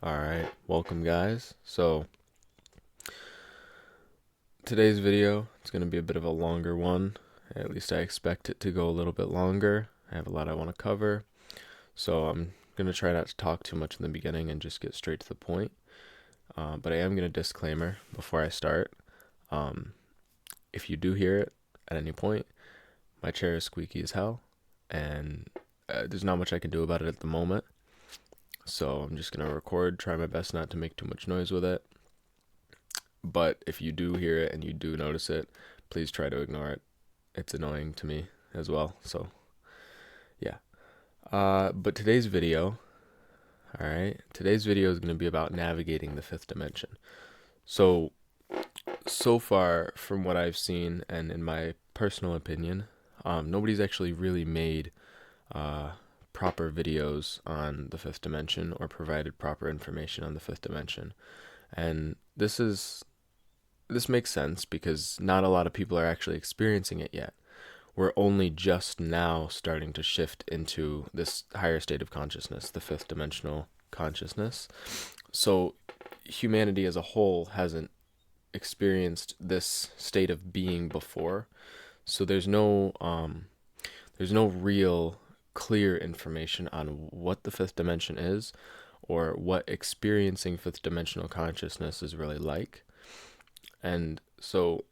Alright, welcome guys. So, today's video, it's going to be a bit of a longer one. At least I expect it to go a little bit longer. I have a lot I want to cover. So, I'm going to try not to talk too much in the beginning and just get straight to the point. But I am going to disclaimer before I start. Um, if you do hear it at any point, my chair is squeaky as hell. And there's not much I can do about it at the moment. So, I'm just going to record, try my best not to make too much noise with it. But if you do hear it and you do notice it, please try to ignore it. It's annoying to me as well. So, yeah. But today's video, today's video is going to be about navigating the fifth dimension. So far, from what I've seen and in my personal opinion, nobody's actually really made uh, proper videos on the fifth dimension or provided proper information on the fifth dimension. And this makes sense because not a lot of people are actually experiencing it yet. We're only just now starting to shift into this higher state of consciousness, the fifth dimensional consciousness. So humanity as a whole hasn't experienced this state of being before. So there's no real clear information on what the fifth dimension is or what experiencing fifth dimensional consciousness is really like. And so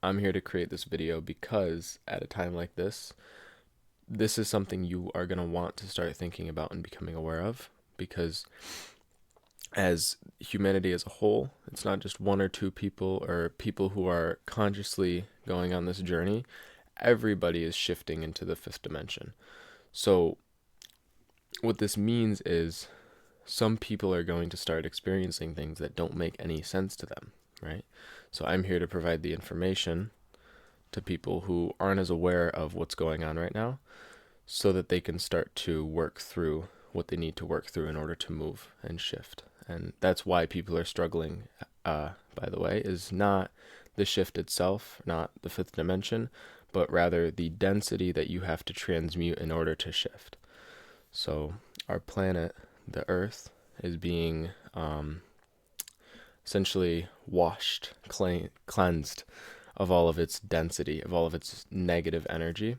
I'm here to create this video because at a time like this is something you are going to want to start thinking about and becoming aware of, because as humanity as a whole, it's not just one or two people or people who are consciously going on this journey. Everybody is shifting into the fifth dimension. So what this means is some people are going to start experiencing things that don't make any sense to them, right? So I'm here to provide the information to people who aren't as aware of what's going on right now so that they can start to work through what they need to work through in order to move and shift. And that's why people are struggling, by the way, is not the shift itself, not the fifth dimension, but rather the density that you have to transmute in order to shift. So our planet, the Earth, is being essentially washed, cleansed of all of its density, of all of its negative energy,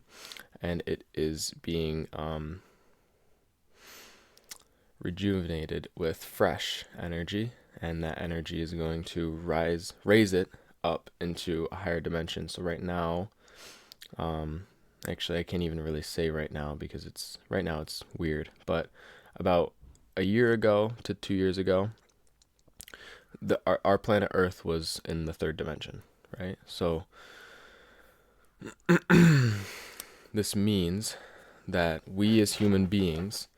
and it is being rejuvenated with fresh energy, and that energy is going to raise it up into a higher dimension. So right now, actually, I can't even really say right now because it's weird, but about a year ago to 2 years ago, our planet Earth was in the third dimension, right? So this means that we as human beings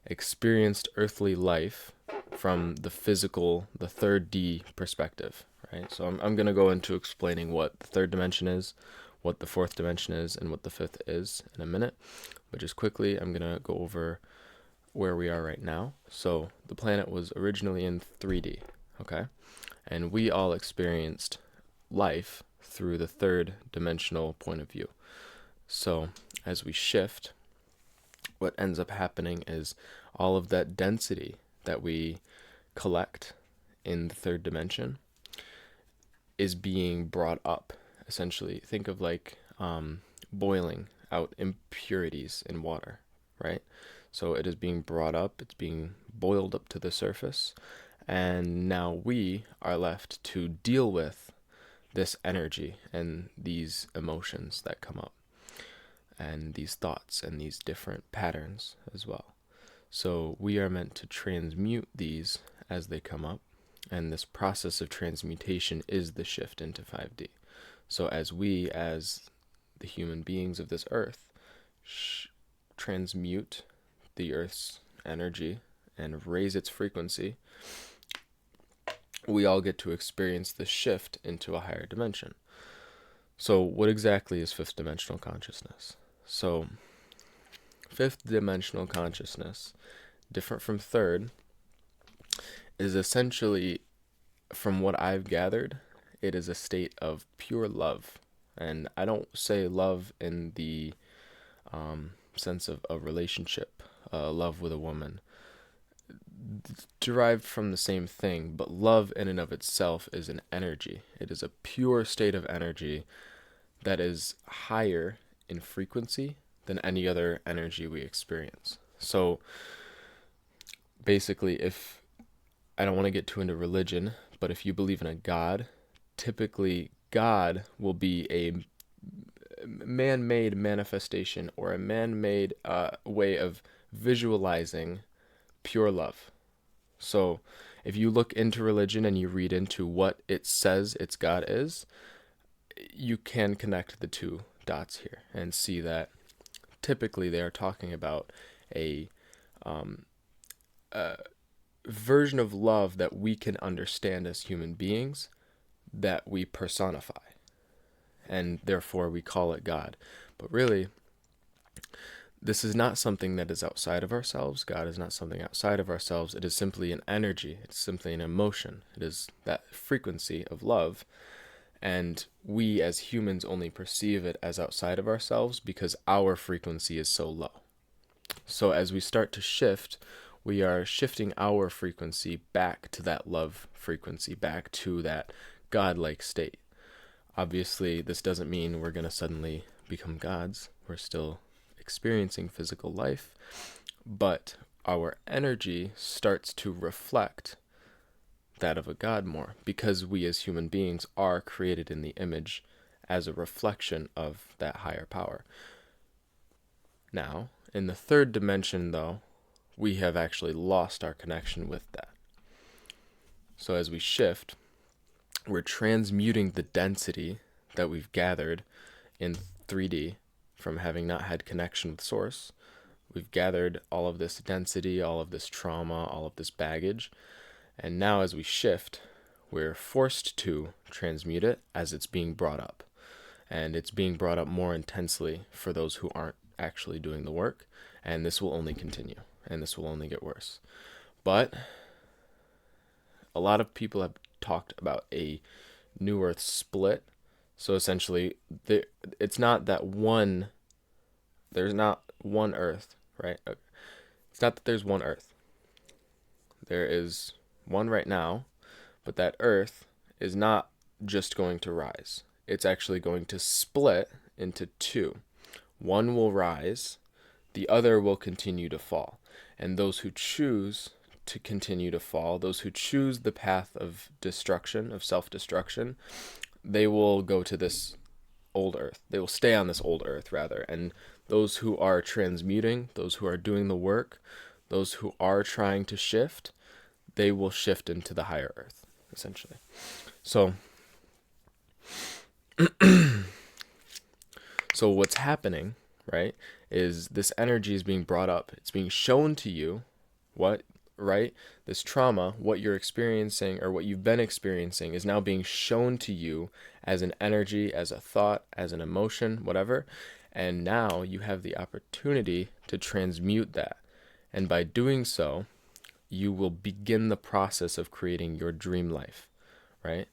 experienced earthly life from the physical, the third D perspective, right? So I'm going to go into explaining what the third dimension is, what the fourth dimension is, and what the fifth is in a minute. But just quickly, I'm going to go over where we are right now. So the planet was originally in 3D, okay? And we all experienced life through the third dimensional point of view. So as we shift, what ends up happening is all of that density that we collect in the third dimension is being brought up. Essentially, think of like boiling out impurities in water, right? So it is being brought up, it's being boiled up to the surface, and now we are left to deal with this energy and these emotions that come up, and these thoughts and these different patterns as well. So we are meant to transmute these as they come up, and this process of transmutation is the shift into 5D. So as the human beings of this earth, transmute the earth's energy and raise its frequency, we all get to experience the shift into a higher dimension. So what exactly is fifth dimensional consciousness? So fifth dimensional consciousness, different from third, is essentially, from what I've gathered, it is a state of pure love. And I don't say love in the sense of a relationship, love with a woman. derived from the same thing, but love in and of itself is an energy. It is a pure state of energy that is higher in frequency than any other energy we experience. So basically, if I don't want to get too into religion, but if you believe in a God, typically God will be a man-made manifestation or a man-made way of visualizing pure love. So if you look into religion and you read into what it says its God is, you can connect the two dots here and see that typically they are talking about a version of love that we can understand as human beings, that we personify, and therefore we call it God. But really, this is not something that is outside of ourselves. God is not something outside of ourselves. It is simply an energy. It's simply an emotion. It is that frequency of love. And we as humans only perceive it as outside of ourselves because our frequency is so low. So as we start to shift, we are shifting our frequency back to that love frequency, back to that godlike state. Obviously, this doesn't mean we're going to suddenly become gods. We're still experiencing physical life, but our energy starts to reflect that of a god more, because we as human beings are created in the image as a reflection of that higher power. Now, in the third dimension, though, we have actually lost our connection with that. So as we shift, we're transmuting the density that we've gathered in 3D from having not had connection with Source. We've gathered all of this density, all of this trauma, all of this baggage, and now as we shift, we're forced to transmute it as it's being brought up. And it's being brought up more intensely for those who aren't actually doing the work, and this will only continue, and this will only get worse. But a lot of people have talked about a New Earth split. So essentially, it's not that there's not one Earth, right? It's not that there's one Earth. There is one right now, but that Earth is not just going to rise. It's actually going to split into two. One will rise, the other will continue to fall. And those who choose to continue to fall, those who choose the path of destruction, of self-destruction, they will go to this old Earth. They will stay on this old Earth, rather. And those who are transmuting, those who are doing the work, those who are trying to shift, they will shift into the higher Earth, essentially. So what's happening, right, is this energy is being brought up. It's being shown to you this trauma, what you're experiencing or what you've been experiencing is now being shown to you as an energy, as a thought, as an emotion, whatever. And now you have the opportunity to transmute that. And by doing so, you will begin the process of creating your dream life, right?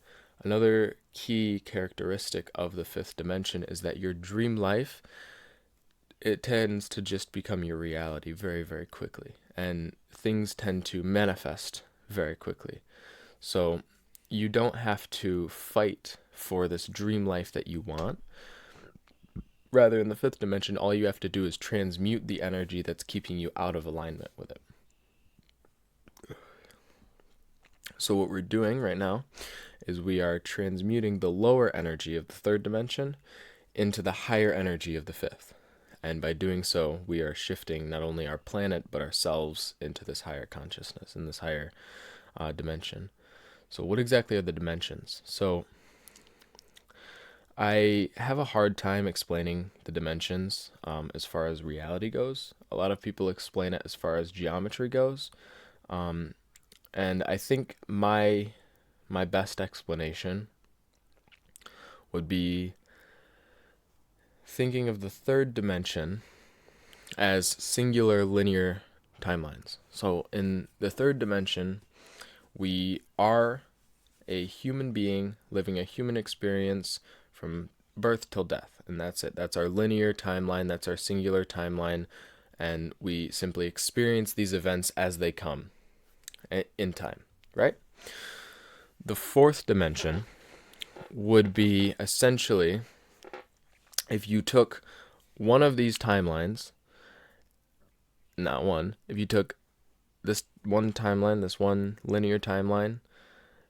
Another key characteristic of the fifth dimension is that your dream life, it tends to just become your reality very, very quickly. And things tend to manifest very quickly. So you don't have to fight for this dream life that you want. Rather, in the fifth dimension, all you have to do is transmute the energy that's keeping you out of alignment with it. So what we're doing right now is we are transmuting the lower energy of the third dimension into the higher energy of the fifth. And by doing so, we are shifting not only our planet, but ourselves into this higher consciousness, in this higher dimension. So what exactly are the dimensions? So I have a hard time explaining the dimensions as far as reality goes. A lot of people explain it as far as geometry goes. And I think my best explanation would be thinking of the third dimension as singular linear timelines. So in the third dimension, we are a human being living a human experience from birth till death, and that's it. That's our linear timeline, that's our singular timeline, and we simply experience these events as they come. in time, right? The fourth dimension would be essentially if you took one of these timelines, not one, if you took this one timeline, this one linear timeline,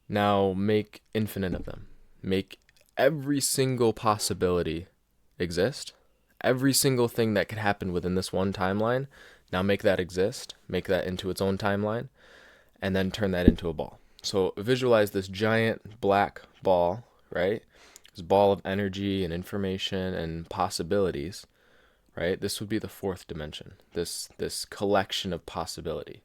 now make infinite of them. Make every single possibility exist. Every single thing that could happen within this one timeline, now make that exist, make that into its own timeline, and then turn that into a ball. So visualize this giant black ball, right? This ball of energy and information and possibilities, right? This would be the fourth dimension, this collection of possibility,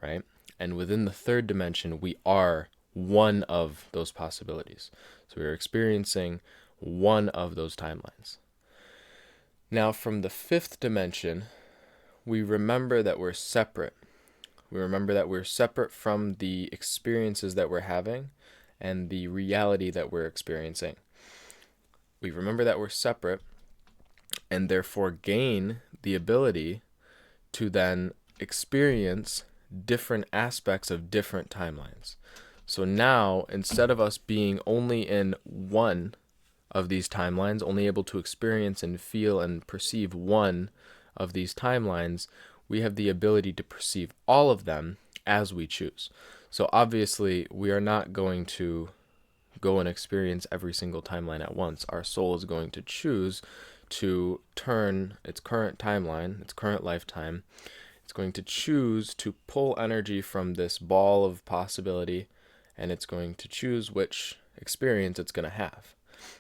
right? And within the third dimension, we are one of those possibilities. So we're experiencing one of those timelines. Now, from the fifth dimension, we remember that we're separate. We remember that we're separate from the experiences that we're having and the reality that we're experiencing. We remember that we're separate and therefore gain the ability to then experience different aspects of different timelines. So now, instead of us being only in one of these timelines, only able to experience and feel and perceive one of these timelines, we have the ability to perceive all of them as we choose. So obviously, we are not going to go and experience every single timeline at once. Our soul is going to choose to turn its current timeline, its current lifetime. It's going to choose to pull energy from this ball of possibility, and it's going to choose which experience it's going to have.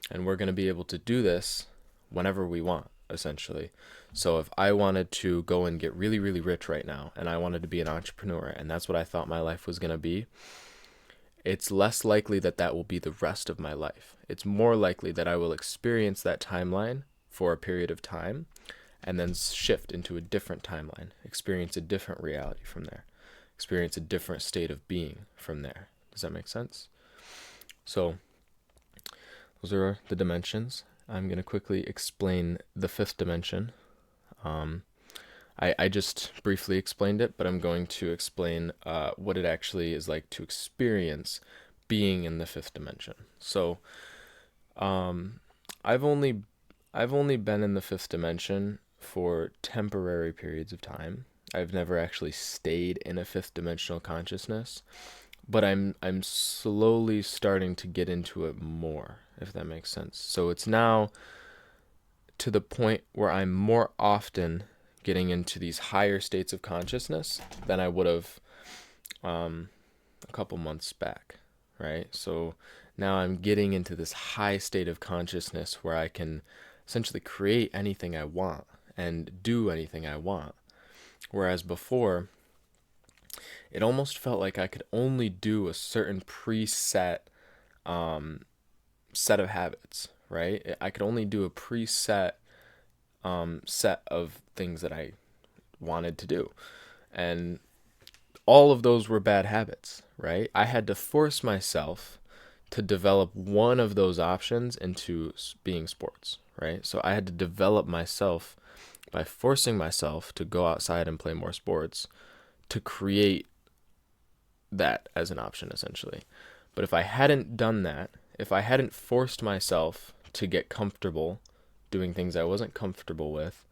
And we're going to be able to do this whenever we want, essentially. So if I wanted to go and get really, really rich right now, and I wanted to be an entrepreneur, and that's what I thought my life was going to be, it's less likely that that will be the rest of my life. It's more likely that I will experience that timeline for a period of time and then shift into a different timeline, experience a different reality from there, experience a different state of being from there. Does that make sense? So those are the dimensions. I'm going to quickly explain the fifth dimension. I just briefly explained it, but I'm going to explain what it actually is like to experience being in the fifth dimension. So I've only been in the fifth dimension for temporary periods of time. I've never actually stayed in a fifth dimensional consciousness, but I'm slowly starting to get into it more, if that makes sense. So it's now to the point where I'm more often getting into these higher states of consciousness than I would have a couple months back, right? So now I'm getting into this high state of consciousness where I can essentially create anything I want and do anything I want. Whereas before, it almost felt like I could only do a certain preset set of habits, right? I could only do a preset set of things that I wanted to do. And all of those were bad habits, right? I had to force myself to develop one of those options into being sports, right? So I had to develop myself by forcing myself to go outside and play more sports to create that as an option, essentially. But if I hadn't done that, if I hadn't forced myself to get comfortable doing things I wasn't comfortable with,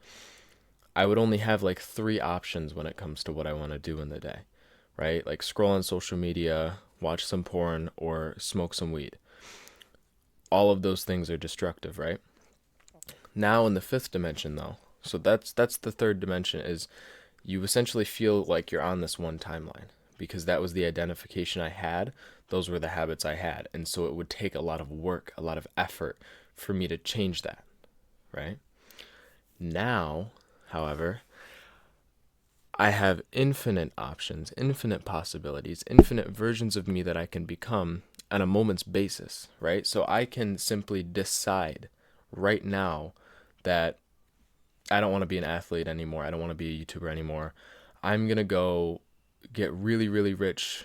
I would only have like 3 options when it comes to what I want to do in the day, right? Like scroll on social media, watch some porn, or smoke some weed. All of those things are destructive, right? Now in the fifth dimension though, so that's the third dimension, is you essentially feel like you're on this one timeline because that was the identification I had. Those were the habits I had. And so it would take a lot of work, a lot of effort for me to change that, right? Now, however, I have infinite options, infinite possibilities, infinite versions of me that I can become on a moment's basis, right? So I can simply decide right now that I don't want to be an athlete anymore. I don't want to be a YouTuber anymore. I'm going to go get really, really rich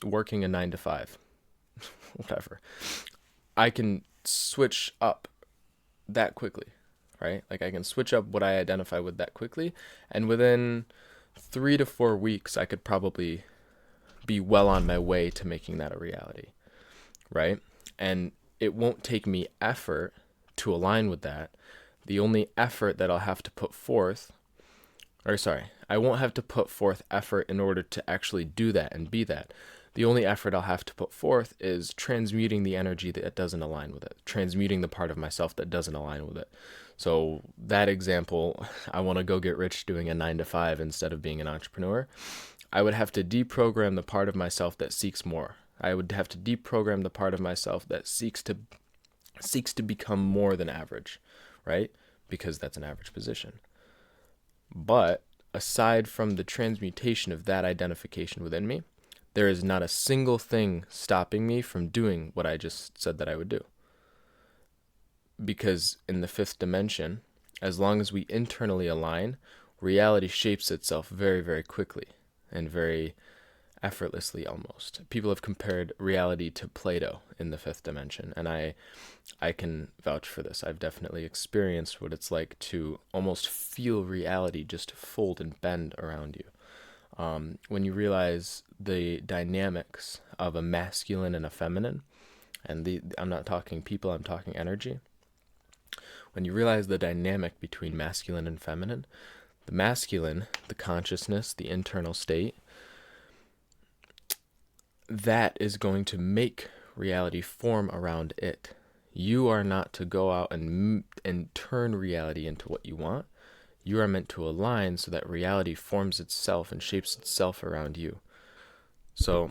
working a 9 to 5, whatever. I can switch up that quickly, right? Like I can switch up what I identify with that quickly. And within 3 to 4 weeks, I could probably be well on my way to making that a reality, right? And it won't take me effort to align with that. The only effort that I'll have to put forth, I won't have to put forth effort in order to actually do that and be that. The only effort I'll have to put forth is transmuting the energy that doesn't align with it, transmuting the part of myself that doesn't align with it. So that example, I want to go get rich doing a 9 to 5 instead of being an entrepreneur. I would have to deprogram the part of myself that seeks more. I would have to deprogram the part of myself that seeks to become more than average, right? Because that's an average position. But aside from the transmutation of that identification within me, there is not a single thing stopping me from doing what I just said that I would do. Because in the fifth dimension, as long as we internally align, reality shapes itself very, very quickly and very effortlessly almost. People have compared reality to Play-Doh in the fifth dimension, and I can vouch for this. I've definitely experienced what it's like to almost feel reality just fold and bend around you. When you realize the dynamics of a masculine and a feminine, and I'm not talking people, I'm talking energy. When you realize the dynamic between masculine and feminine, the masculine, the consciousness, the internal state, that is going to make reality form around it. You are not to go out and turn reality into what you want. You are meant to align so that reality forms itself and shapes itself around you. So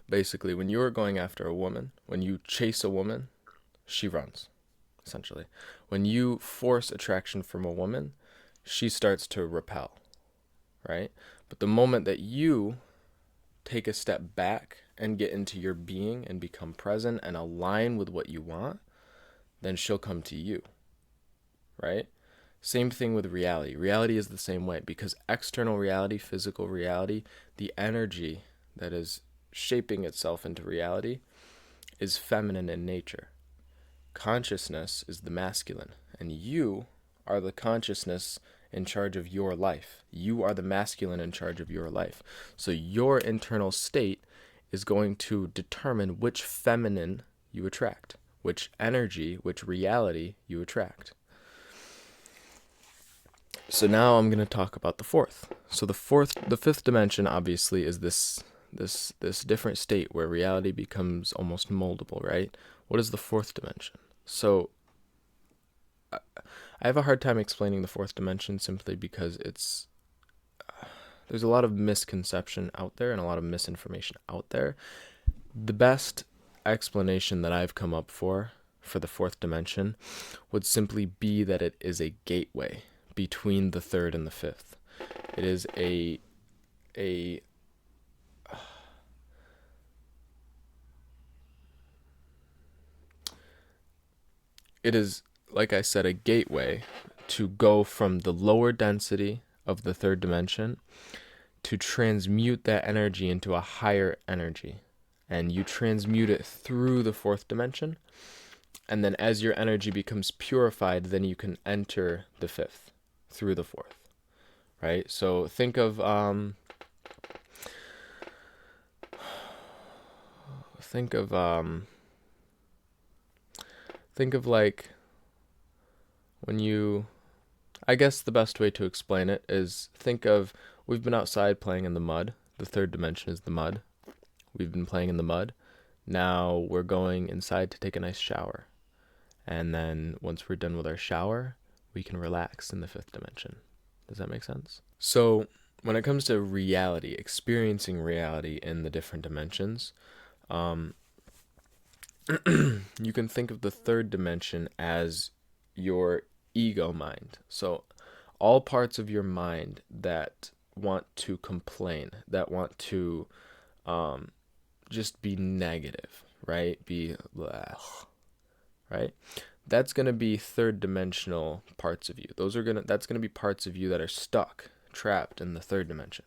basically, when you are going after a woman, when you chase a woman, she runs, essentially. When you force attraction from a woman, she starts to repel, right? But the moment that you take a step back and get into your being and become present and align with what you want, then she'll come to you, right? Same thing with reality. Reality is the same way, because external reality, physical reality, the energy that is shaping itself into reality is feminine in nature. Consciousness is the masculine, and you are the consciousness in charge of your life. You are the masculine in charge of your life. So your internal state is going to determine which feminine you attract, which energy, which reality you attract. So now I'm going to talk about the fourth. So the fifth dimension obviously is this different state where reality becomes almost moldable, right? What is the fourth dimension? So I have a hard time explaining the fourth dimension simply because there's a lot of misconception out there and a lot of misinformation out there. The best explanation that I've come up for the fourth dimension would simply be that it is a gateway between the third and the fifth. It is it is, like I said, a gateway to go from the lower density of the third dimension to transmute that energy into a higher energy. And you transmute it through the fourth dimension. And then as your energy becomes purified, then you can enter the fifth through the fourth, right? So think of like when you, I guess the best way to explain it is think of, we've been outside playing in the mud. The third dimension is the mud. We've been playing in the mud. Now we're going inside to take a nice shower. And then once we're done with our shower, we can relax in the fifth dimension. Does that make sense? So when it comes to reality, experiencing reality in the different dimensions, you can think of the third dimension as your ego mind. So all parts of your mind that want to complain, that want to just be negative, right? Be blah, right? That's going to be third dimensional parts of you. That's going to be parts of you that are stuck, trapped in the third dimension.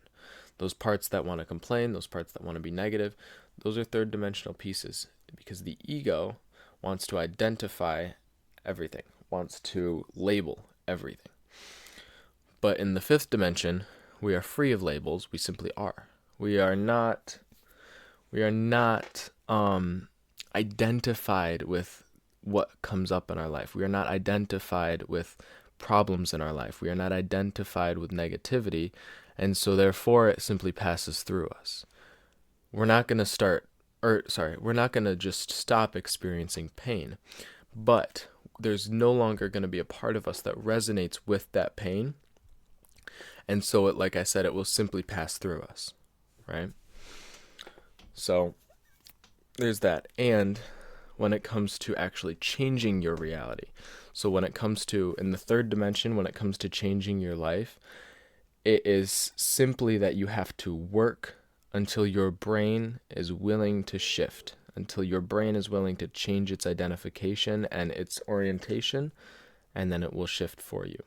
Those parts that want to complain, those parts that want to be negative, those are third dimensional pieces, because the ego wants to identify everything, wants to label everything. But in the fifth dimension, we are free of labels. We simply are. We are not we are not identified with what comes up in our life. We are not identified with problems in our life. We are not identified with negativity, and so therefore it simply passes through us. We're not going to we're not going to just stop experiencing pain, but there's no longer going to be a part of us that resonates with that pain. And so it, like I said, it will simply pass through us, right? So there's that. And when it comes to actually changing your reality, so when it comes to, in the third dimension, when it comes to changing your life, it is simply that you have to work until your brain is willing to shift, until your brain is willing to change its identification and its orientation, and then it will shift for you.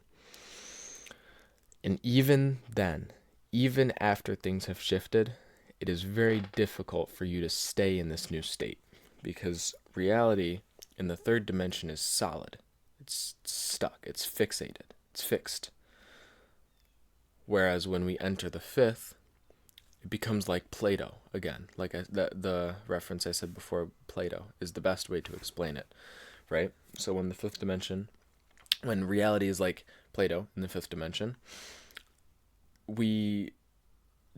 And even then, even after things have shifted, it is very difficult for you to stay in this new state, because reality in the third dimension is solid. It's stuck. It's fixated. It's fixed. Whereas when we enter the fifth, it becomes like Play-Doh again. Like the reference I said before, Play-Doh is the best way to explain it, right? So when the fifth dimension, when reality is like Play-Doh in the fifth dimension, we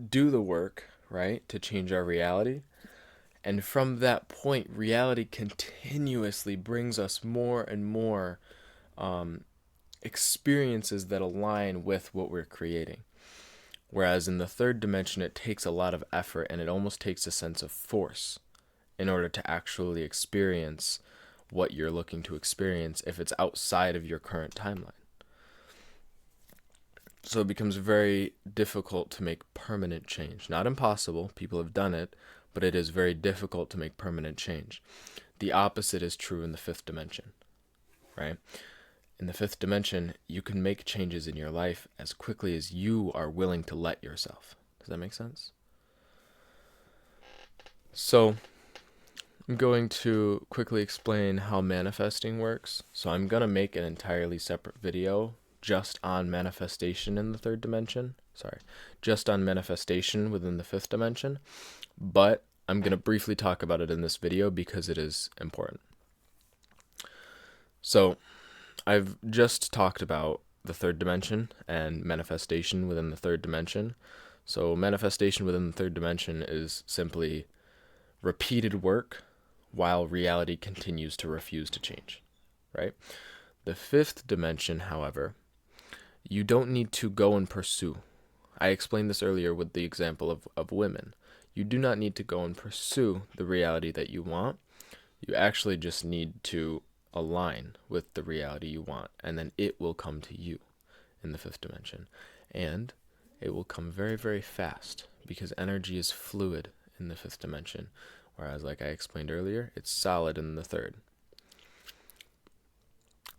do the work, right, to change our reality. And from that point, reality continuously brings us more and more experiences that align with what we're creating. Whereas in the third dimension, it takes a lot of effort and it almost takes a sense of force in order to actually experience what you're looking to experience if it's outside of your current timeline. So it becomes very difficult to make permanent change. Not impossible, people have done it, but it is very difficult to make permanent change. The opposite is true in the fifth dimension, right? In the fifth dimension, you can make changes in your life as quickly as you are willing to let yourself. Does that make sense? So I'm going to quickly explain how manifesting works. So I'm going to make an entirely separate video just on manifestation in the third dimension. Just on manifestation within the fifth dimension. But I'm going to briefly talk about it in this video because it is important. So I've just talked about the third dimension and manifestation within the third dimension. So manifestation within the third dimension is simply repeated work while reality continues to refuse to change, right? The fifth dimension, however, you don't need to go and pursue. I explained this earlier with the example of women. You do not need to go and pursue the reality that you want. You actually just need to align with the reality you want, and then it will come to you in the fifth dimension. And it will come very, very fast because energy is fluid in the fifth dimension, whereas, like I explained earlier, it's solid in the third.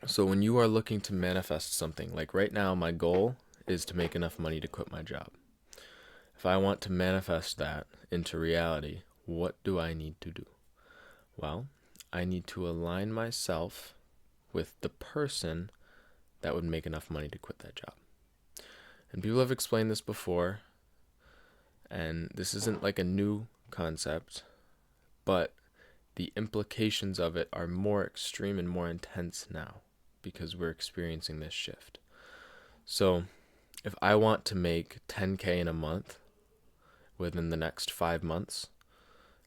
So when you are looking to manifest something, like right now, my goal is to make enough money to quit my job. If I want to manifest that into reality, what do I need to do? Well, I need to align myself with the person that would make enough money to quit that job. And people have explained this before, and this isn't like a new concept, but the implications of it are more extreme and more intense now because we're experiencing this shift. So if I want to make 10K in a month within the next 5 months,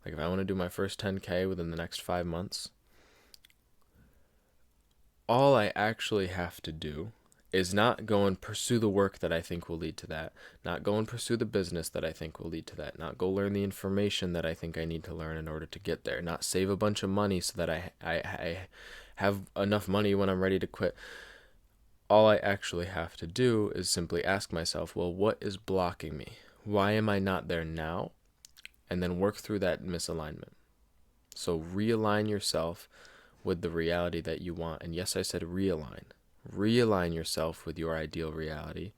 like if I want to do my first 10K within the next 5 months, all I actually have to do is not go and pursue the work that I think will lead to that, not go and pursue the business that I think will lead to that, not go learn the information that I think I need to learn in order to get there, not save a bunch of money so that I have enough money when I'm ready to quit. All I actually have to do is simply ask myself, well, what is blocking me? Why am I not there now? And then work through that misalignment. So realign yourself with the reality that you want. And yes, I said realign. Realign yourself with your ideal reality,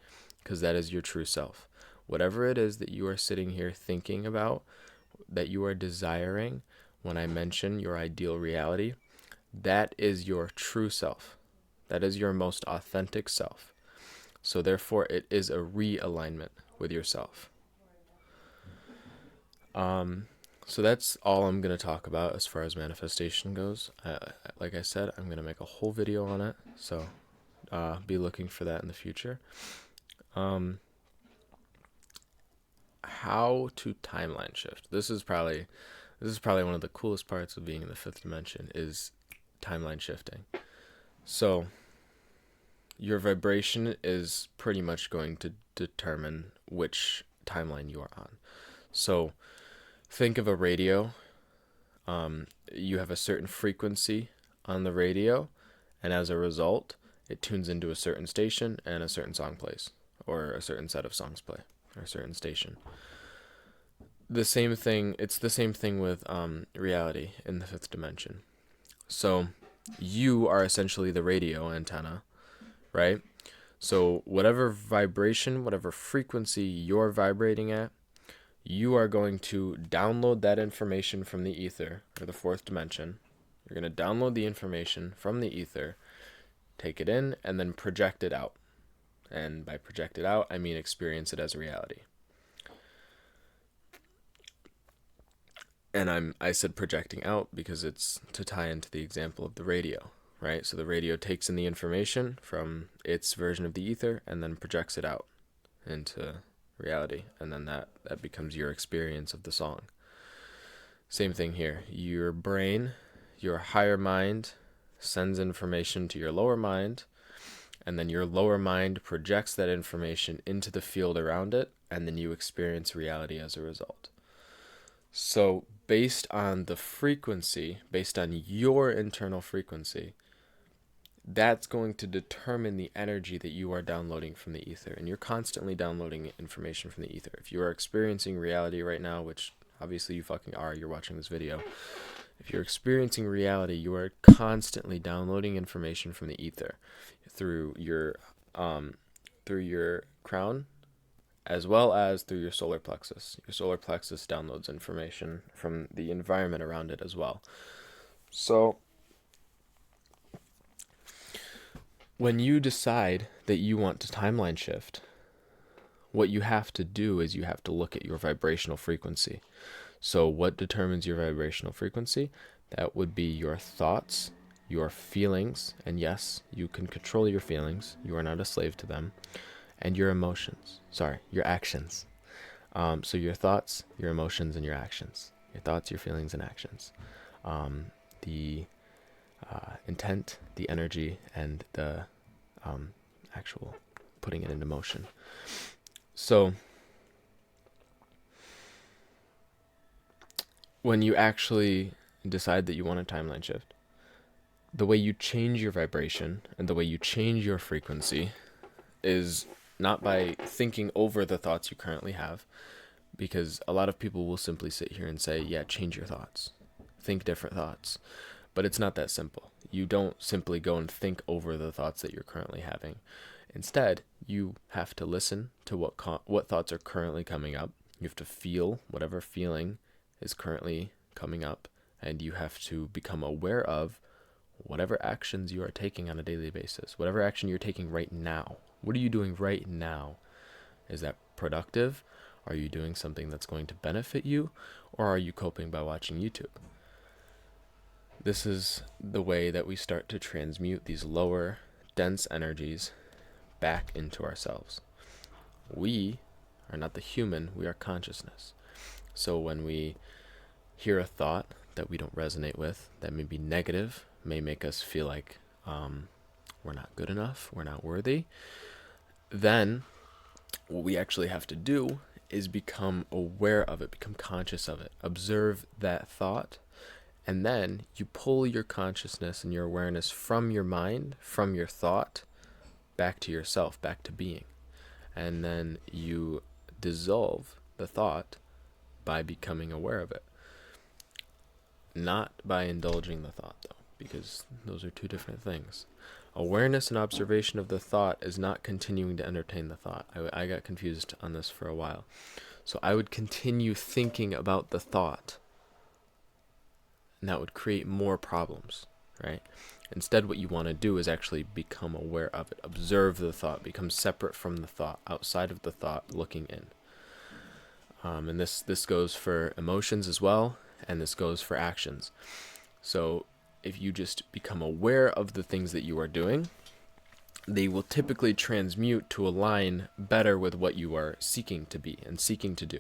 because that is your true self. Whatever it is that you are sitting here thinking about, that you are desiring, when I mention your ideal reality, that is your true self. That is your most authentic self. So therefore, it is a realignment with yourself. So that's all I'm going to talk about as far as manifestation goes. Like I said, I'm going to make a whole video on it, so be looking for that in the future. How to timeline shift. This is probably one of the coolest parts of being in the fifth dimension, is timeline shifting. So your vibration is pretty much going to determine which timeline you are on. So think of a radio. You have a certain frequency on the radio, and as a result, it tunes into a certain station and a certain song plays, or a certain set of songs play, or a certain station. It's the same thing with reality in the fifth dimension. So you are essentially the radio antenna, right? So whatever vibration, whatever frequency you're vibrating at, you are going to download that information from the ether, or the fourth dimension. You're going to download the information from the ether, take it in, and then project it out. And by project it out, I mean experience it as a reality. And I said projecting out because it's to tie into the example of the radio, right? So the radio takes in the information from its version of the ether and then projects it out into reality, and then that becomes your experience of the song. Same thing here. Your brain, your higher mind, sends information to your lower mind, and then your lower mind projects that information into the field around it, and then you experience reality as a result. So based on the frequency, based on your internal frequency, that's going to determine the energy that you are downloading from the ether. And you're constantly downloading information from the ether. If you are experiencing reality right now, which obviously you fucking are, you're watching this video. If you're experiencing reality, you are constantly downloading information from the ether through your crown, as well as through your solar plexus. Your solar plexus downloads information from the environment around it as well. So when you decide that you want to timeline shift, what you have to do is you have to look at your vibrational frequency. So what determines your vibrational frequency? That would be your thoughts, your feelings, and yes, you can control your feelings. You are not a slave to them. And your emotions. Sorry, your actions. So your thoughts, your emotions, and your actions. Your thoughts, your feelings, and actions. The intent, the energy, and the actual putting it into motion. So when you actually decide that you want a timeline shift, the way you change your vibration and the way you change your frequency is not by thinking over the thoughts you currently have, because a lot of people will simply sit here and say, yeah, change your thoughts, think different thoughts. But it's not that simple. You don't simply go and think over the thoughts that you're currently having. Instead, you have to listen to what thoughts are currently coming up. You have to feel whatever feeling is currently coming up, and you have to become aware of whatever actions you are taking on a daily basis, whatever action you're taking right now. What are you doing right now? Is that productive? Are you doing something that's going to benefit you? Or are you coping by watching YouTube? This is the way that we start to transmute these lower, dense energies back into ourselves. We are not the human, we are consciousness. So when we hear a thought that we don't resonate with, that may be negative, may make us feel like we're not good enough, we're not worthy, then what we actually have to do is become aware of it, become conscious of it, observe that thought, and then you pull your consciousness and your awareness from your mind, from your thought, back to yourself, back to being. And then you dissolve the thought by becoming aware of it. Not by indulging the thought, though, because those are two different things. Awareness and observation of the thought is not continuing to entertain the thought. I got confused on this for a while. So I would continue thinking about the thought, and that would create more problems, right? Instead, what you want to do is actually become aware of it, observe the thought, become separate from the thought, outside of the thought, looking in. And this goes for emotions as well, and this goes for actions. So if you just become aware of the things that you are doing, they will typically transmute to align better with what you are seeking to be and seeking to do.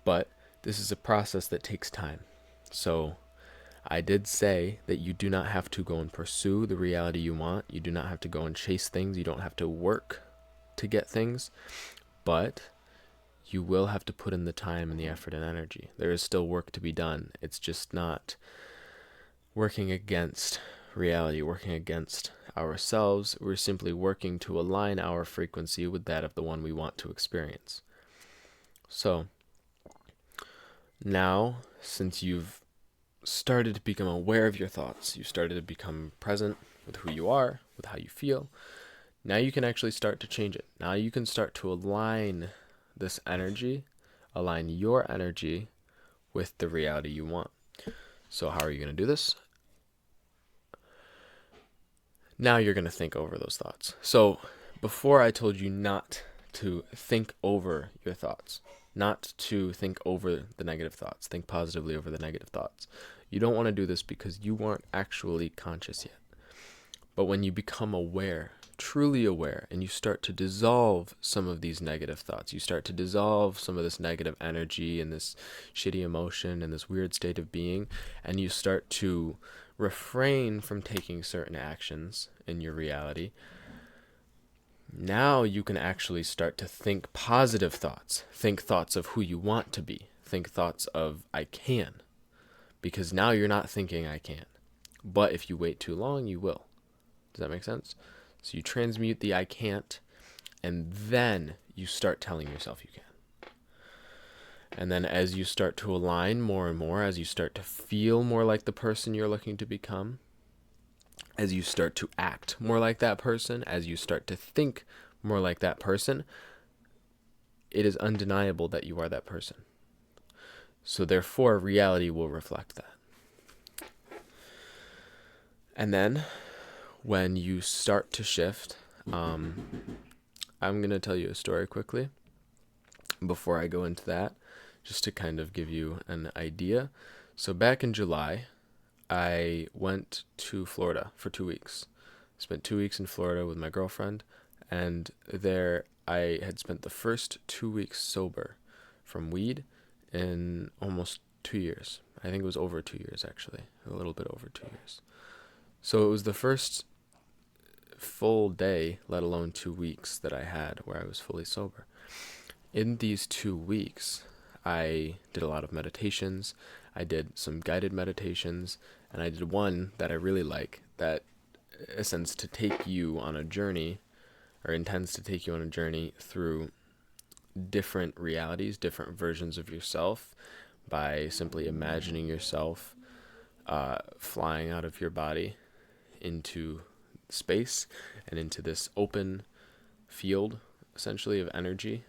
But this is a process that takes time. So I did say that you do not have to go and pursue the reality you want. You do not have to go and chase things. You don't have to work to get things. But you will have to put in the time and the effort and energy. There is still work to be done. It's just not working against reality, working against ourselves. We're simply working to align our frequency with that of the one we want to experience. So now, since you've started to become aware of your thoughts, you started to become present with who you are, with how you feel, now you can actually start to change it. Now you can start to align this energy, align your energy with the reality you want. So how are you going to do this? Now you're going to think over those thoughts. So before I told you not to think over your thoughts, not to think over the negative thoughts, think positively over the negative thoughts. You don't want to do this because you aren't actually conscious yet. But when you become aware, truly aware, and you start to dissolve some of these negative thoughts, you start to dissolve some of this negative energy and this shitty emotion and this weird state of being, and you start to refrain from taking certain actions in your reality, now you can actually start to think positive thoughts. Think thoughts of who you want to be. Think thoughts of I can. Because now you're not thinking I can. But if you wait too long, you will. Does that make sense? So you transmute the I can't, and then you start telling yourself you can. And then as you start to align more and more, as you start to feel more like the person you're looking to become, as you start to act more like that person, as you start to think more like that person, it is undeniable that you are that person. So therefore, reality will reflect that. And then when you start to shift, I'm going to tell you a story quickly before I go into that, just to kind of give you an idea. So back in July, I went to Florida for 2 weeks. Spent 2 weeks in Florida with my girlfriend, and there I had spent the first 2 weeks sober from weed in almost 2 years. I think it was over 2 years, actually, a little bit over 2 years. So it was the first full day, let alone 2 weeks, that I had where I was fully sober. In these 2 weeks, I did a lot of meditations. I did some guided meditations, and I did one that I really like that intends to take you on a journey through different realities, different versions of yourself, by simply imagining yourself flying out of your body into space and into this open field, essentially, of energy,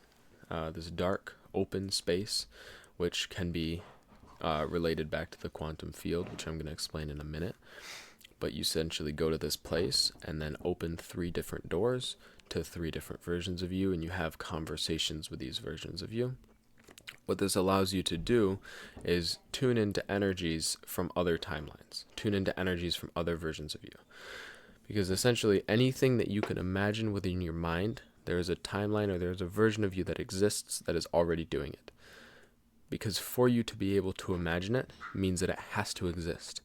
this dark, open space, which can be related back to the quantum field, which I'm going to explain in a minute. But you essentially go to this place and then open 3 different doors to 3 different versions of you, and you have conversations with these versions of you. What this allows you to do is tune into energies from other timelines, tune into energies from other versions of you. Because essentially anything that you can imagine within your mind, there is a timeline or there's a version of you that exists that is already doing it. Because for you to be able to imagine it means that it has to exist.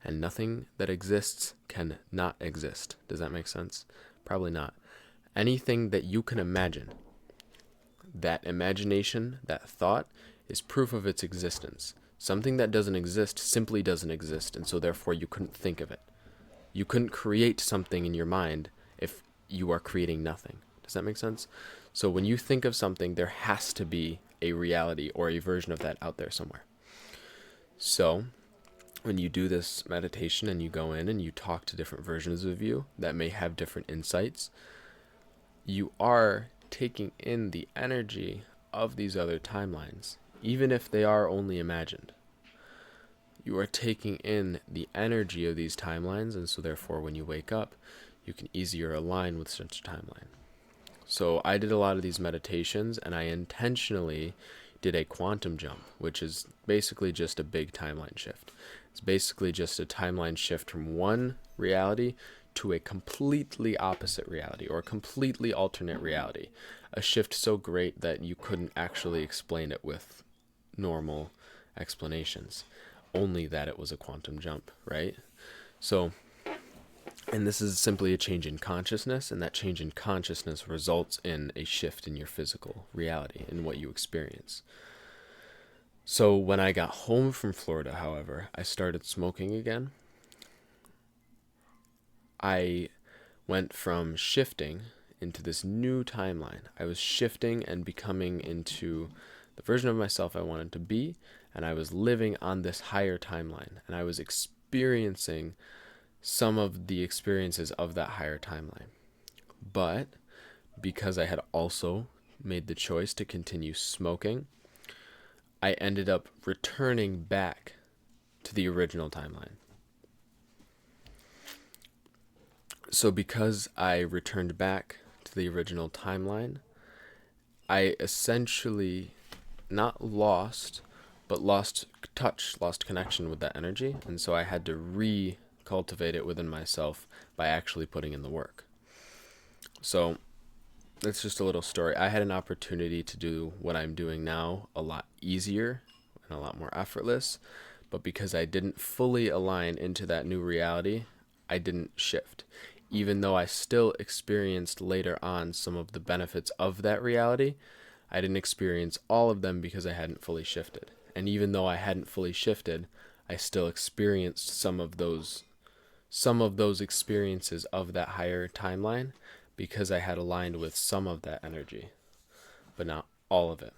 And nothing that exists can not exist. Does that make sense? Probably not. Anything that you can imagine, that imagination, that thought, is proof of its existence. Something that doesn't exist simply doesn't exist, and so therefore you couldn't think of it. You couldn't create something in your mind if you are creating nothing. Does that make sense? So when you think of something, there has to be a reality or a version of that out there somewhere. So when you do this meditation and you go in and you talk to different versions of you that may have different insights, you are taking in the energy of these other timelines, even if they are only imagined. You are taking in the energy of these timelines, and so therefore when you wake up, you can easier align with such a timeline. So I did a lot of these meditations, and I intentionally did a quantum jump, which is basically just a big timeline shift. It's basically just a timeline shift from one reality to a completely opposite reality, or a completely alternate reality. A shift so great that you couldn't actually explain it with normal explanations, only that it was a quantum jump, right? So, and this is simply a change in consciousness, and that change in consciousness results in a shift in your physical reality, in what you experience. So when I got home from Florida, however, I started smoking again. I went from shifting into this new timeline. I was shifting and becoming into the version of myself I wanted to be, and I was living on this higher timeline, and I was experiencing some of the experiences of that higher timeline. But because I had also made the choice to continue smoking, I ended up returning back to the original timeline. So because I returned back to the original timeline, I essentially not lost, but lost touch, lost connection with that energy. And so I had to re-cultivate it within myself by actually putting in the work. So that's just a little story. I had an opportunity to do what I'm doing now a lot easier and a lot more effortless, but because I didn't fully align into that new reality, I didn't shift. Even though I still experienced later on some of the benefits of that reality, I didn't experience all of them because I hadn't fully shifted. And even though I hadn't fully shifted, I still experienced some of those experiences of that higher timeline, because I had aligned with some of that energy, but not all of it.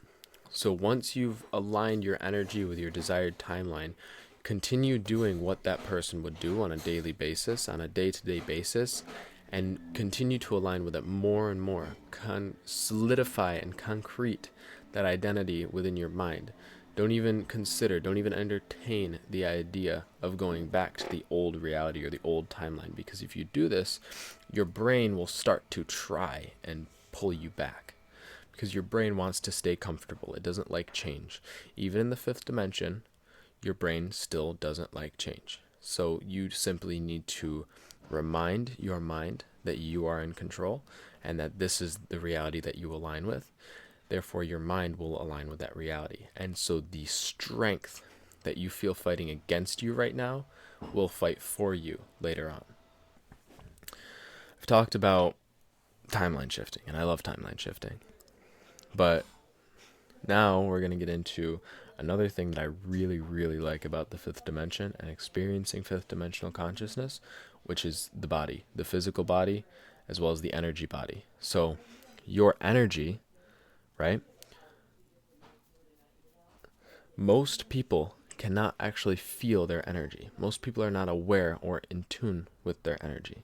So once you've aligned your energy with your desired timeline, continue doing what that person would do on a daily basis, on a day-to-day basis, and continue to align with it more and more. Solidify and concrete that identity within your mind. Don't even entertain the idea of going back to the old reality or the old timeline, because if you do this, your brain will start to try and pull you back, because your brain wants to stay comfortable. It doesn't like change. Even in the fifth dimension, your brain still doesn't like change. So you simply need to remind your mind that you are in control and that this is the reality that you align with. Therefore, your mind will align with that reality. And so the strength that you feel fighting against you right now will fight for you later on. I've talked about timeline shifting, and I love timeline shifting. But now we're going to get into another thing that I really, really like about the fifth dimension and experiencing fifth dimensional consciousness, which is the body, the physical body, as well as the energy body. So your energy, right? Most people cannot actually feel their energy. Most people are not aware or in tune with their energy.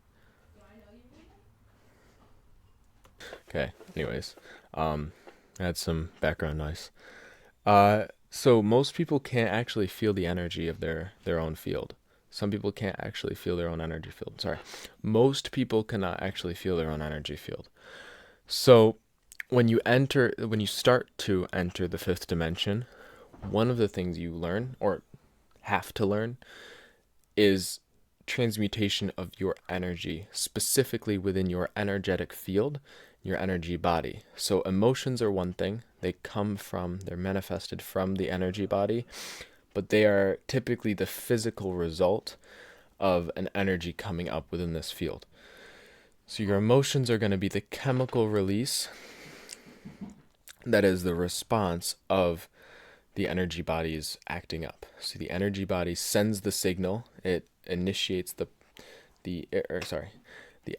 Okay, anyways, I had some background noise. So most people can't actually feel the energy of their own field. Some people can't actually feel their own energy field. Sorry. Most people cannot actually feel their own energy field. So when you start to enter the fifth dimension, one of the things you learn, or have to learn, is transmutation of your energy, specifically within your energetic field, your energy body. So emotions are one thing. They're manifested from the energy body, but they are typically the physical result of an energy coming up within this field. So your emotions are going to be the chemical release that is the response of the energy body's acting up. So the energy body sends the signal. It initiates the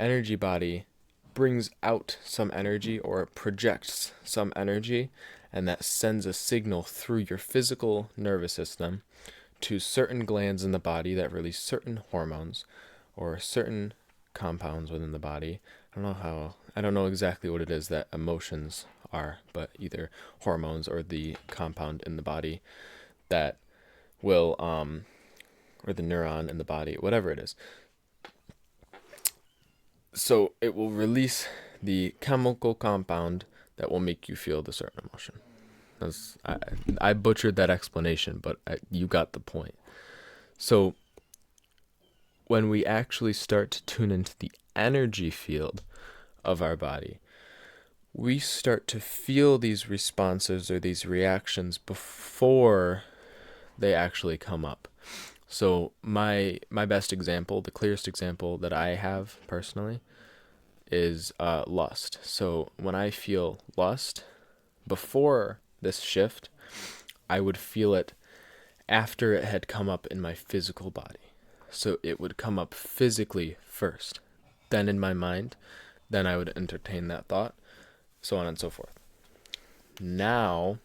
energy body brings out some energy, or projects some energy, and that sends a signal through your physical nervous system to certain glands in the body that release certain hormones or certain compounds within the body. I don't know exactly what it is that emotions are, but either hormones or the compound in the body that will or the neuron in the body, whatever it is. So it will release the chemical compound that will make you feel the certain emotion. I butchered that explanation, but you got the point. So when we actually start to tune into the energy field of our body, we start to feel these responses or these reactions before they actually come up. So my best example, the clearest example that I have personally, is lust. So when I feel lust, before this shift, I would feel it after it had come up in my physical body. So it would come up physically first, then in my mind, then I would entertain that thought, so on and so forth. Now,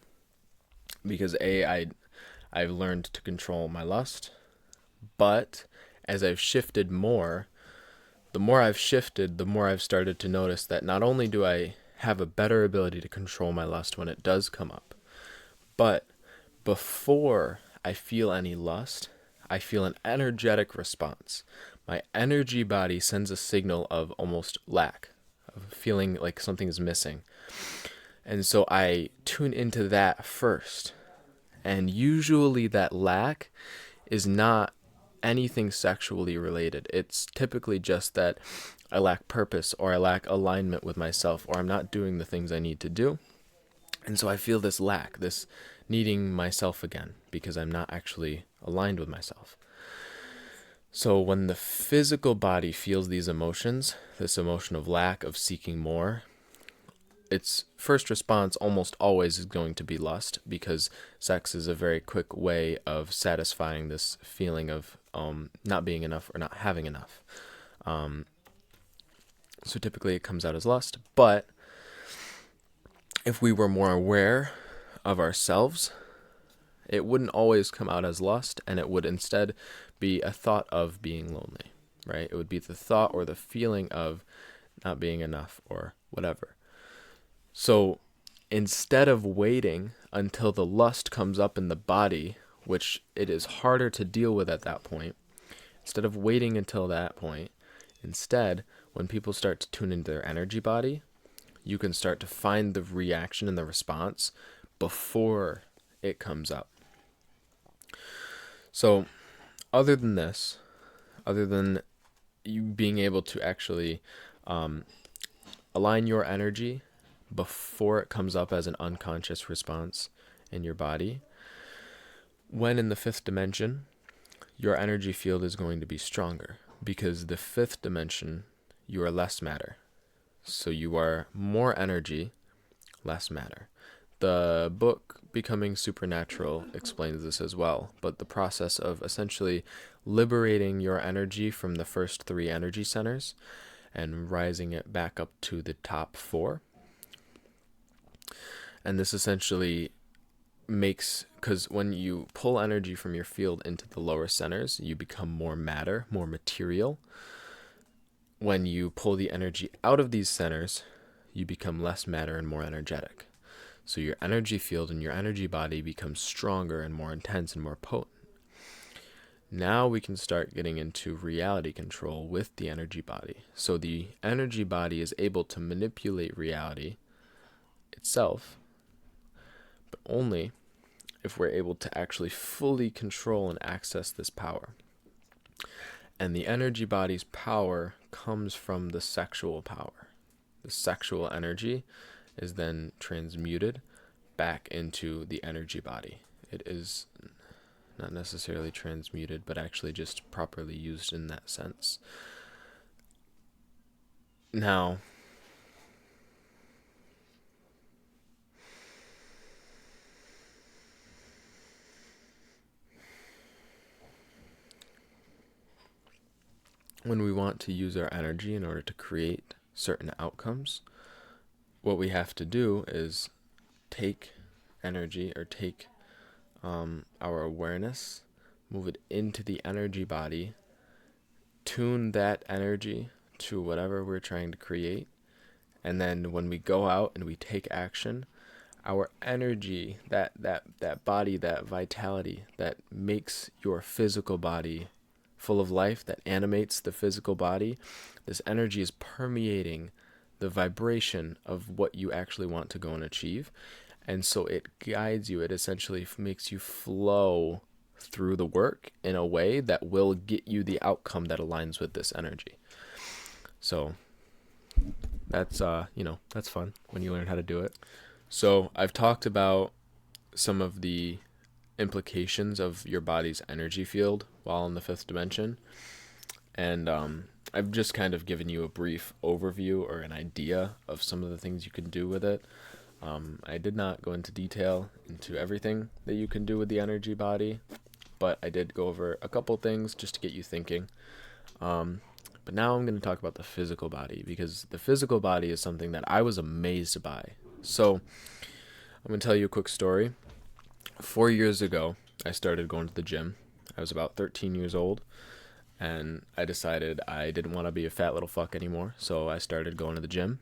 because I've learned to control my lust, but as I've shifted more, the more I've shifted, the more I've started to notice that not only do I have a better ability to control my lust when it does come up, but before I feel any lust, I feel an energetic response. My energy body sends a signal of almost lack, of feeling like something's missing. And so I tune into that first. And usually that lack is not anything sexually related. It's typically just that I lack purpose, or I lack alignment with myself, or I'm not doing the things I need to do. And so I feel this lack, this needing myself again, because I'm not actually aligned with myself. So when the physical body feels these emotions, this emotion of lack, of seeking more, its first response almost always is going to be lust, because sex is a very quick way of satisfying this feeling of not being enough or not having enough. So typically it comes out as lust, but if we were more aware of ourselves, it wouldn't always come out as lust, and it would instead be a thought of being lonely, right? It would be the thought or the feeling of not being enough or whatever. So instead of waiting until the lust comes up in the body, which it is harder to deal with at that point, instead of waiting until that point, instead, when people start to tune into their energy body, you can start to find the reaction and the response before it comes up. So other than this, other than you being able to actually align your energy before it comes up as an unconscious response in your body, when in the fifth dimension, your energy field is going to be stronger, because the fifth dimension, you are less matter. So you are more energy, less matter. The book Becoming Supernatural explains this as well, but the process of essentially liberating your energy from the first 3 energy centers and rising it back up to the top 4. And this essentially makes, because when you pull energy from your field into the lower centers, you become more matter, more material. When you pull the energy out of these centers, you become less matter and more energetic. So your energy field and your energy body becomes stronger and more intense and more potent. Now we can start getting into reality control with the energy body. So the energy body is able to manipulate reality itself, but only if we're able to actually fully control and access this power. And the energy body's power comes from the sexual power. The sexual energy is then transmuted back into the energy body. It is not necessarily transmuted, but actually just properly used in that sense. Now, when we want to use our energy in order to create certain outcomes, what we have to do is take energy, or take our awareness, move it into the energy body, tune that energy to whatever we're trying to create, and then when we go out and we take action, our energy, that body, that vitality that makes your physical body full of life, that animates the physical body, this energy is permeating the vibration of what you actually want to go and achieve. And so it guides you. It essentially makes you flow through the work in a way that will get you the outcome that aligns with this energy. So that's that's fun when you learn how to do it. So I've talked about some of the implications of your body's energy field while in the fifth dimension, and I've just kind of given you a brief overview or an idea of some of the things you can do with it. I did not go into detail into everything that you can do with the energy body, but I did go over a couple things just to get you thinking. But now I'm going to talk about the physical body, because the physical body is something that I was amazed by. So I'm going to tell you a quick story. 4 years ago, I started going to the gym. I was about 13 years old, and I decided I didn't want to be a fat little fuck anymore, so I started going to the gym.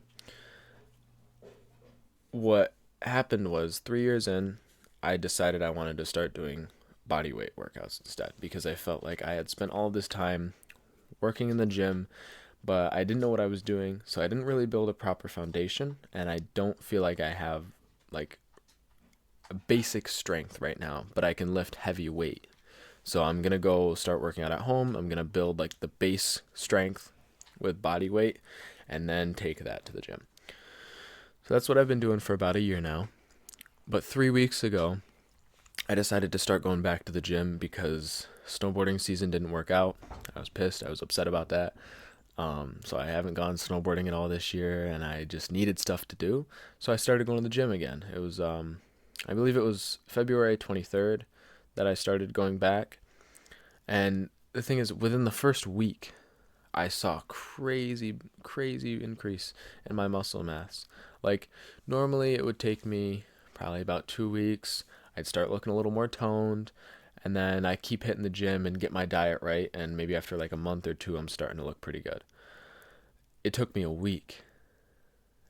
What happened was 3 years in, I decided I wanted to start doing body weight workouts instead, because I felt like I had spent all this time working in the gym, but I didn't know what I was doing, so I didn't really build a proper foundation, and I don't feel like I have like a basic strength right now, but I can lift heavy weight. So I'm going to go start working out at home. I'm going to build like the base strength with body weight and then take that to the gym. So that's what I've been doing for about a year now. But 3 weeks ago, I decided to start going back to the gym because snowboarding season didn't work out. I was pissed. I was upset about that. So I haven't gone snowboarding at all this year, and I just needed stuff to do. So I started going to the gym again. It was, I believe it was February 23rd that I started going back. And the thing is, within the first week, I saw crazy increase in my muscle mass. Like, normally it would take me probably about 2 weeks. I'd start looking a little more toned, and then I keep hitting the gym and get my diet right, and maybe after like a month or two, I'm starting to look pretty good. It took me a week,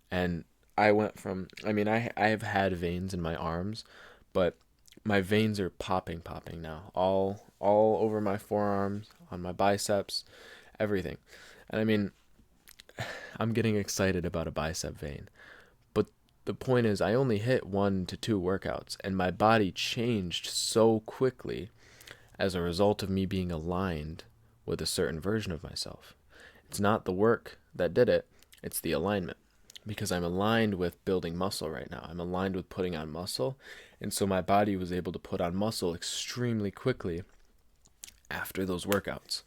and I went from, I have had veins in my arms, but my veins are popping now, all over my forearms, on my biceps, everything. And I mean, I'm getting excited about a bicep vein, but the point is, I only hit 1 to 2 workouts, and my body changed so quickly as a result of me being aligned with a certain version of myself. It's not the work that did it, it's the alignment. Because I'm aligned with building muscle right now. I'm aligned with putting on muscle. And so my body was able to put on muscle extremely quickly after those workouts,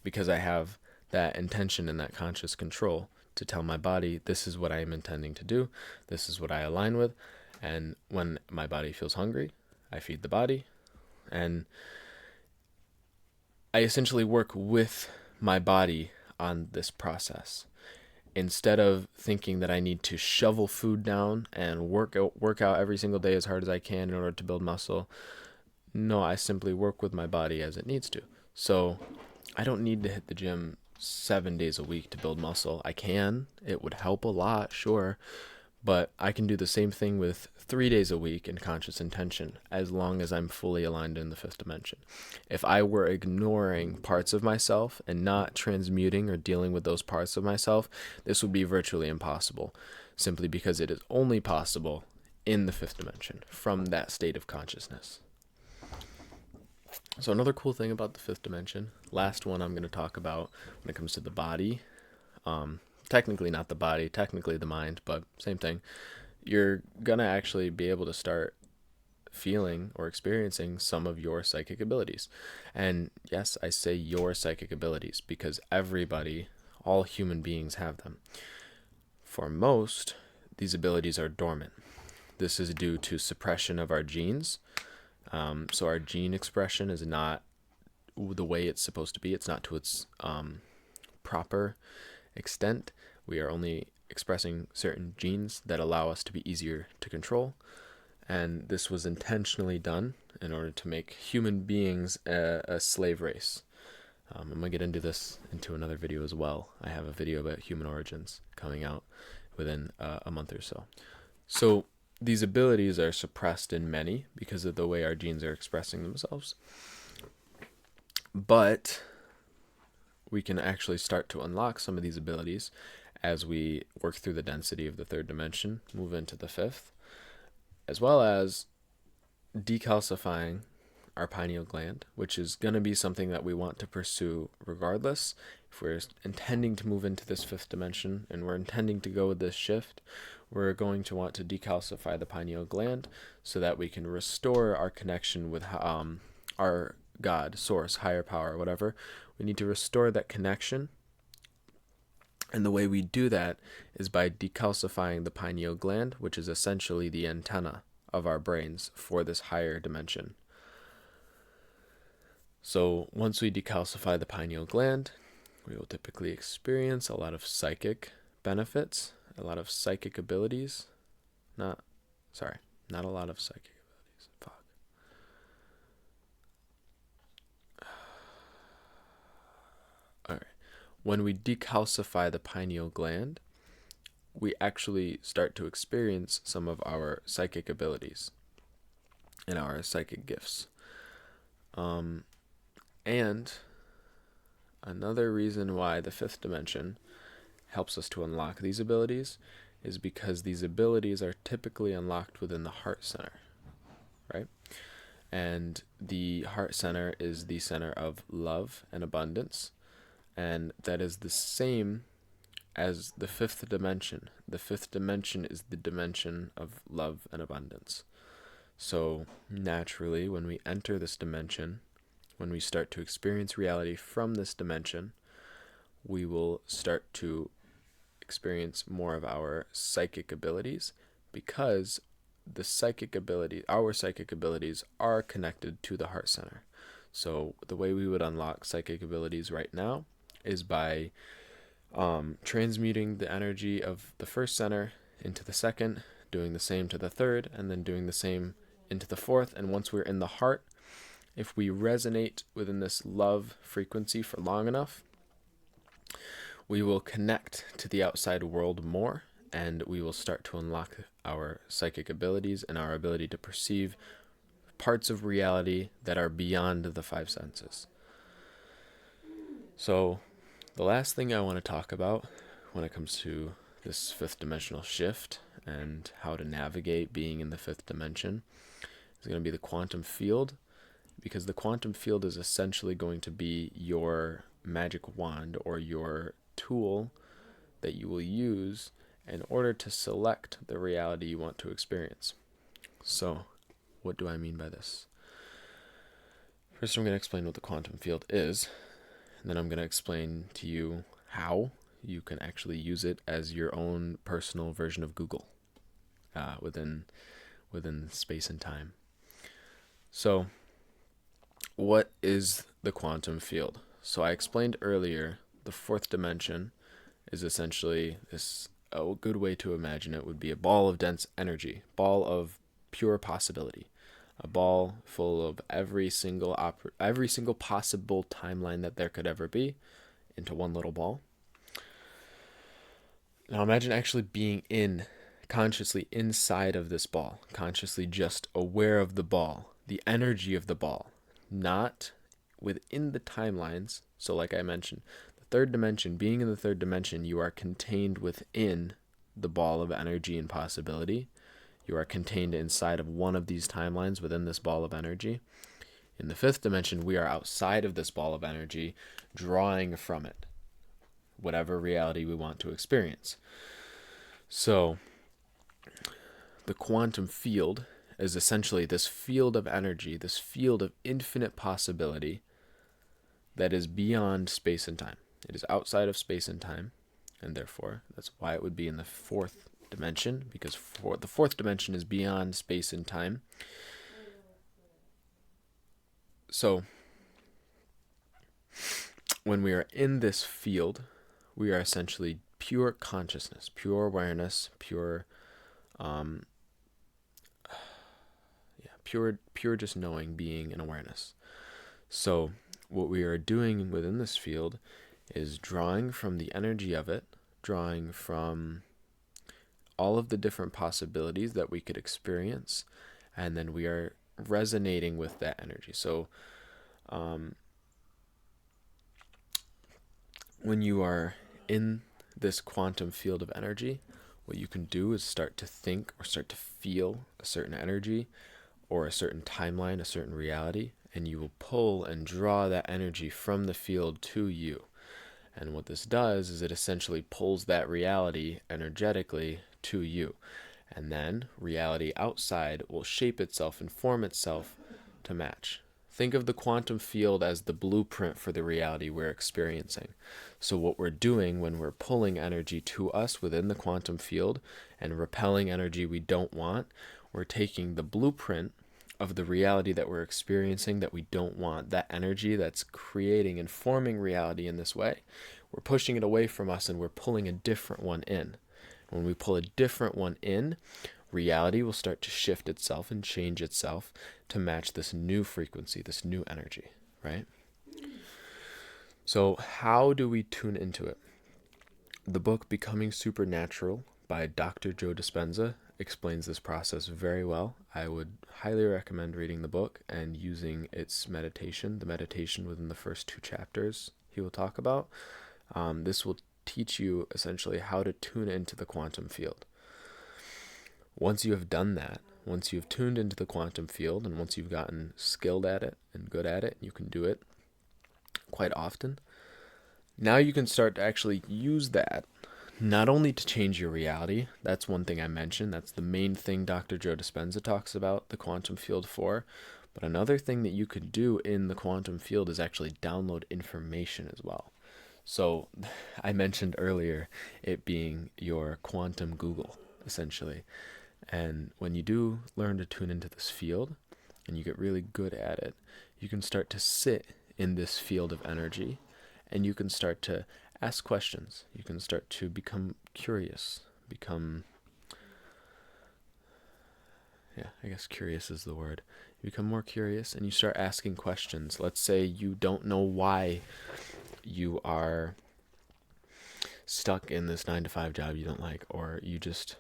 because I have that intention and that conscious control to tell my body, this is what I am intending to do. This is what I align with. And when my body feels hungry, I feed the body. And I essentially work with my body on this process. Instead of thinking that I need to shovel food down and work out every single day as hard as I can in order to build muscle, no, I simply work with my body as it needs to. So I don't need to hit the gym 7 days a week to build muscle. I can. It would help a lot, sure. But I can do the same thing with 3 days a week in conscious intention, as long as I'm fully aligned in the fifth dimension. If I were ignoring parts of myself and not transmuting or dealing with those parts of myself, this would be virtually impossible, simply because it is only possible in the fifth dimension from that state of consciousness. So another cool thing about the fifth dimension, last one I'm going to talk about when it comes to the body, technically not the body, technically the mind, but same thing. You're going to actually be able to start feeling or experiencing some of your psychic abilities. And yes, I say your psychic abilities because everybody, all human beings have them. For most, these abilities are dormant. This is due to suppression of our genes. So our gene expression is not the way it's supposed to be. It's not to its proper extent. We are only expressing certain genes that allow us to be easier to control. And this was intentionally done in order to make human beings a slave race. I'm going to get into this into another video as well. I have a video about human origins coming out within a month or so. So these abilities are suppressed in many because of the way our genes are expressing themselves. But we can actually start to unlock some of these abilities as we work through the density of the third dimension, move into the fifth. as well as decalcifying our pineal gland, which is going to be something that we want to pursue regardless. If we're intending to move into this fifth dimension and we're intending to go with this shift, we're going to want to decalcify the pineal gland so that we can restore our connection with our God, source, higher power, whatever. We need to restore that connection. And the way we do that is by decalcifying the pineal gland, which is essentially the antenna of our brains for this higher dimension. So once we decalcify the pineal gland, we will typically experience a lot of psychic benefits, a lot of psychic abilities. Not a lot of psychic abilities. Fuck. All right. When we decalcify the pineal gland, we actually start to experience some of our psychic abilities and our psychic gifts. And another reason why the fifth dimension helps us to unlock these abilities is because these abilities are typically unlocked within the heart center, right? And the heart center is the center of love and abundance, and that is the same as the fifth dimension. The fifth dimension is the dimension of love and abundance. So naturally, when we enter this dimension, when we start to experience reality from this dimension, we will start to experience more of our psychic abilities, because our psychic abilities are connected to the heart center. So the way we would unlock psychic abilities right now is by transmuting the energy of the first center into the second, doing the same to the third, and then doing the same into the fourth. And once we're in the heart, if we resonate within this love frequency for long enough, we will connect to the outside world more, and we will start to unlock our psychic abilities and our ability to perceive parts of reality that are beyond the five senses. So the last thing I want to talk about when it comes to this fifth dimensional shift and how to navigate being in the fifth dimension is going to be the quantum field, because the quantum field is essentially going to be your magic wand or your tool that you will use in order to select the reality you want to experience. So, what do I mean by this? First, I'm going to explain what the quantum field is, and then I'm going to explain to you how you can actually use it as your own personal version of Google within space and time. So, what is the quantum field? So I explained earlier, the fourth dimension is essentially this. A good way to imagine it would be a ball of dense energy, ball of pure possibility, a ball full of every single possible timeline that there could ever be into one little ball. Now imagine actually being consciously inside of this ball, consciously just aware of the ball, the energy of the ball, not within the timelines. So like I mentioned, the third dimension, being in the third dimension, you are contained within the ball of energy and possibility. You are contained inside of one of these timelines within this ball of energy. In the fifth dimension, we are outside of this ball of energy, drawing from it whatever reality we want to experience. So the quantum field is essentially this field of energy, this field of infinite possibility that is beyond space and time. It is outside of space and time, and therefore that's why it would be in the fourth dimension, because the fourth dimension is beyond space and time. So when we are in this field, we are essentially pure consciousness, pure awareness, pure just knowing, being, and awareness. So what we are doing within this field is drawing from the energy of it, drawing from all of the different possibilities that we could experience, and then we are resonating with that energy. So when you are in this quantum field of energy, what you can do is start to think or start to feel a certain energy or a certain timeline, a certain reality, and you will pull and draw that energy from the field to you. And what this does is it essentially pulls that reality energetically to you. And then reality outside will shape itself and form itself to match. Think of the quantum field as the blueprint for the reality we're experiencing. So what we're doing when we're pulling energy to us within the quantum field and repelling energy we don't want, we're taking the blueprint of the reality that we're experiencing that we don't want, that energy that's creating and forming reality in this way. We're pushing it away from us and we're pulling a different one in. When we pull a different one in, reality will start to shift itself and change itself to match this new frequency, this new energy, right? So how do we tune into it? The book Becoming Supernatural by Dr. Joe Dispenza explains this process very well. I would highly recommend reading the book and using its meditation, the meditation within the first 2 chapters he will talk about. This will teach you essentially how to tune into the quantum field. Once you have done that, once you've tuned into the quantum field, and once you've gotten skilled at it and good at it, you can do it quite often. Now you can start to actually use that not only to change your reality, that's one thing I mentioned, that's the main thing Dr. Joe Dispenza talks about the quantum field for, but another thing that you could do in the quantum field is actually download information as well. So I mentioned earlier it being your quantum Google, essentially. And when you do learn to tune into this field and you get really good at it, you can start to sit in this field of energy and you can start to ask questions. You can start to become curious, I guess curious is the word. You become more curious and you start asking questions. Let's say you don't know why you are stuck in this 9-to-5 job you don't like, or you just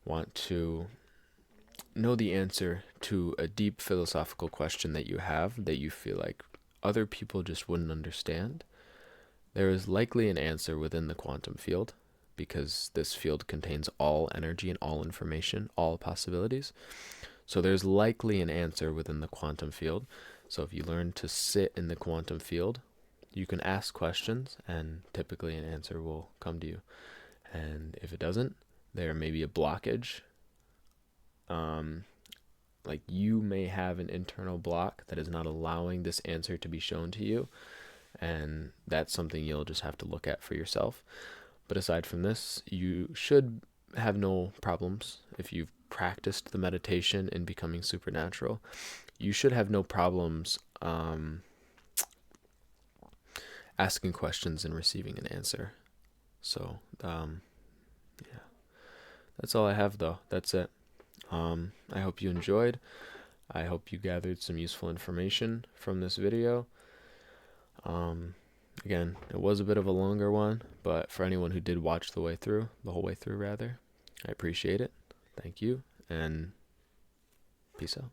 want to know the answer to a deep philosophical question that you have that you feel like other people just wouldn't understand. There is likely an answer within the quantum field because this field contains all energy and all information, all possibilities. So there's likely an answer within the quantum field. So if you learn to sit in the quantum field, you can ask questions and typically an answer will come to you. And if it doesn't, there may be a blockage. Like you may have an internal block that is not allowing this answer to be shown to you. And that's something you'll just have to look at for yourself. But aside from this, you should have no problems. If you've practiced the meditation in Becoming Supernatural, you should have no problems asking questions and receiving an answer. So, yeah, that's all I have though. That's it. I hope you enjoyed. I hope you gathered some useful information from this video. Again, it was a bit of a longer one, but for anyone who did watch the whole way through rather, I appreciate it. Thank you, and peace out.